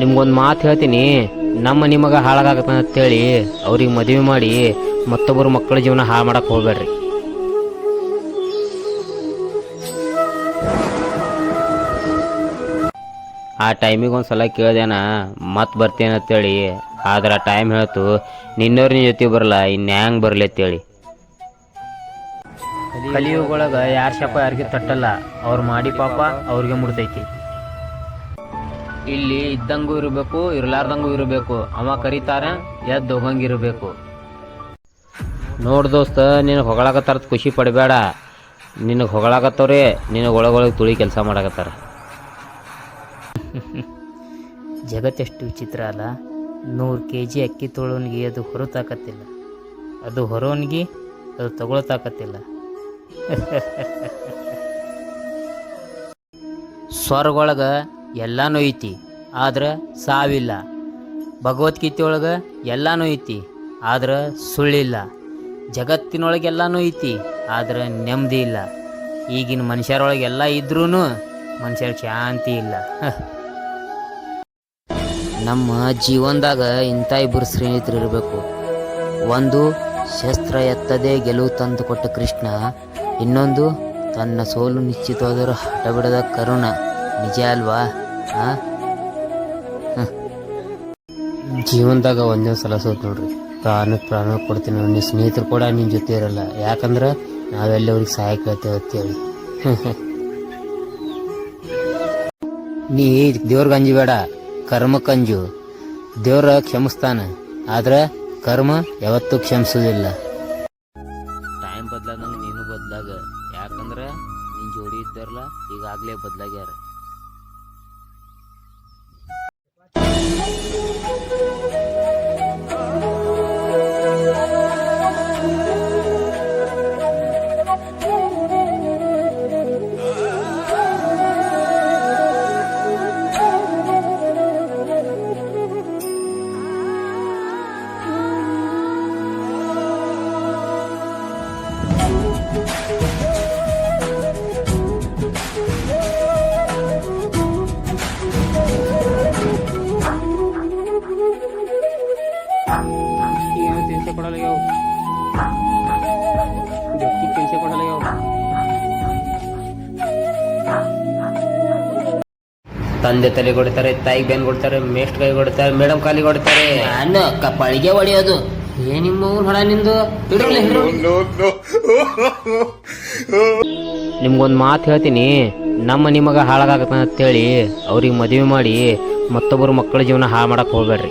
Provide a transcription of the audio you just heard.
ನಿಮ್ಗೊಂದು ಮಾತು ಹೇಳ್ತೀನಿ, ನಮ್ಮ ನಿಮಗ ಹಾಳಾಗತ್ತ ಅಂತೇಳಿ ಅವ್ರಿಗೆ ಮದುವೆ ಮಾಡಿ ಮತ್ತೊಬ್ಬರು ಮಕ್ಕಳ ಜೀವನ ಹಾಳು ಮಾಡಕ್ಕೆ ಹೋಗ್ಬೇಡ್ರಿ. ಆ ಟೈಮಿಗೆ ಒಂದು ಸಲ ಕೇಳ್ದೇನ ಮತ್ತೆ ಬರ್ತೀನಿ ಅಂತೇಳಿ, ಆದ್ರೆ ಆ ಟೈಮ್ ಹೇಳ್ತು ನಿನ್ನವ್ರ ನಿನ್ನ ಜೊತೆ ಬರಲ್ಲ, ಇನ್ಯಾಂಗೆ ಬರಲಿ ಅಂತೇಳಿ. ಕಲಿಯುಗೊಳಗೆ ಯಾರ ಶಾಪ ಯಾರಿಗೆ ತಟ್ಟಲ್ಲ, ಅವ್ರು ಮಾಡಿ ಪಾಪ ಅವ್ರಿಗೆ ಮುಡ್ತೈತಿ. ಇಲ್ಲಿ ಇದ್ದಂಗೂ ಇರಬೇಕು, ಇರ್ಲಾರ್ದಂಗೂ ಇರಬೇಕು. ಅವ ಕರೀತಾರ ಎದ್ದು ಹೋಗಂಗಿರಬೇಕು. ನೋಡ್ ದೋಸ್ತ, ನಿನಗೆ ಹೊಗಳಾಕತ್ತಾರ ಖುಷಿ ಪಡಬೇಡ. ನಿನಗೆ ಹೊಗಳಾಕತ್ತವ್ರೆ ನಿನಗೆ ಒಳಗೊಳಗೆ ತುಳಿ ಕೆಲಸ ಮಾಡಾಕತ್ತಾರ. ಜಗತ್ತೆಷ್ಟು ವಿಚಿತ್ರ ಅಲ್ಲ. 100 kg ಅಕ್ಕಿ ತೊಳೋನಿಗೆ ಅದು ಹೊರತಾಕತ್ತಿಲ್ಲ, ಅದು ಹೊರೋನಿಗೆ ಅದು ತಗೊಳತಾಕತ್ತಿಲ್ಲ. ಸ್ವರ್ಗೊಳಗೆ ಎಲ್ಲಾನು ಐತಿ, ಆದ್ರೆ ಸಾವಿಲ್ಲ. ಭಗವದ್ಗೀತೆ ಒಳಗೆ ಎಲ್ಲಾನು ಐತಿ, ಆದ್ರೆ ಸುಳ್ಳಿಲ್ಲ. ಜಗತ್ತಿನೊಳಗೆ ಎಲ್ಲಾನು ಐತಿ, ಆದ್ರೆ ನೆಮ್ಮದಿ ಇಲ್ಲ. ಈಗಿನ ಮನುಷ್ಯರೊಳಗೆ ಎಲ್ಲ ಇದ್ರೂ ಮನುಷ್ಯರ ಶಾಂತಿ ಇಲ್ಲ. ನಮ್ಮ ಜೀವನದಾಗ ಇಂಥ ಇಬ್ಬರು ಸ್ನೇಹಿತರು ಇರಬೇಕು. ಒಂದು ಶಸ್ತ್ರ ಎತ್ತದೇ ಗೆಲುವು ತಂದು ಕೊಟ್ಟ ಕೃಷ್ಣ, ಇನ್ನೊಂದು ತನ್ನ ಸೋಲು ನಿಶ್ಚಿತವಾದರೂ ಹಠ ಬಿಡದ ಕರುಣ. ನಿಜ ಅಲ್ವಾ? ಜೀವನದಾಗ ಒಂದೇ ಸಲ ಸೋತ್ ನೋಡ್ರಿ, ಪ್ರಾಣ ಕೊಡ್ತೀನಿ. ನಿಮ್ಮ ಸ್ನೇಹಿತರು ಕೂಡ ನಿನ್ನ ಜೊತೆ ಇರಲ್ಲ, ಯಾಕಂದ್ರೆ ನಾವೆಲ್ಲ ಅವ್ರಿಗೆ ಸಹಾಯ ಕೇಳ್ತೇವೆ ಅಂತೇಳಿ. ನೀ ದೇವ್ರಿಗೆ ಅಂಜಬೇಡ, ಕರ್ಮಕ್ಕಂಜು. ದೇವ್ರ ಕ್ಷಮಿಸ್ತಾನ, ಆದ್ರೆ ಕರ್ಮ ಯಾವತ್ತೂ ಕ್ಷಮಿಸೋದಿಲ್ಲ. ಟೈಮ್ ಬದಲಾದಂಗೆ ನೀನು ಬದಲಾಗ, ಯಾಕಂದ್ರೆ ನಿನ್ನ ಜೋಡಿ ಇದ್ದಾರಲ್ಲ ಈಗಾಗಲೇ ಬದಲಾಗ್ಯಾರ. ತಂದೆ ತಲೆ ಕೊಡ್ತಾರೆ, ತಾಯಿಗೆ ಬೆನ್ ಕೊಡ್ತಾರೆ, ಮೇಸ್ಟ್ ಕೈ ಕೊಡ್ತಾರೆ, ಮೇಡಮ್ ಕಾಲಿಗೆ ಕೊಡ್ತಾರೆ. ನಾನು ಕಪಾಳಿಗೆ ಹೊಡೆಯೋದು. ನಿಮ್ಮ ಹೊಡ ನಿಂದು. ನಿಮ್ಗೊಂದು ಮಾತು ಹೇಳ್ತೀನಿ, ನಮ್ಮ ನಿಮಗ ಹಾಳಾಗತ್ತ ಅಂತೇಳಿ ಅವ್ರಿಗೆ ಮದುವೆ ಮಾಡಿ ಮತ್ತೊಬ್ಬರು ಮಕ್ಕಳ ಜೀವನ ಹಾಳು ಮಾಡಕ್ಕೆ ಹೋಗ್ಬೇಡ್ರಿ.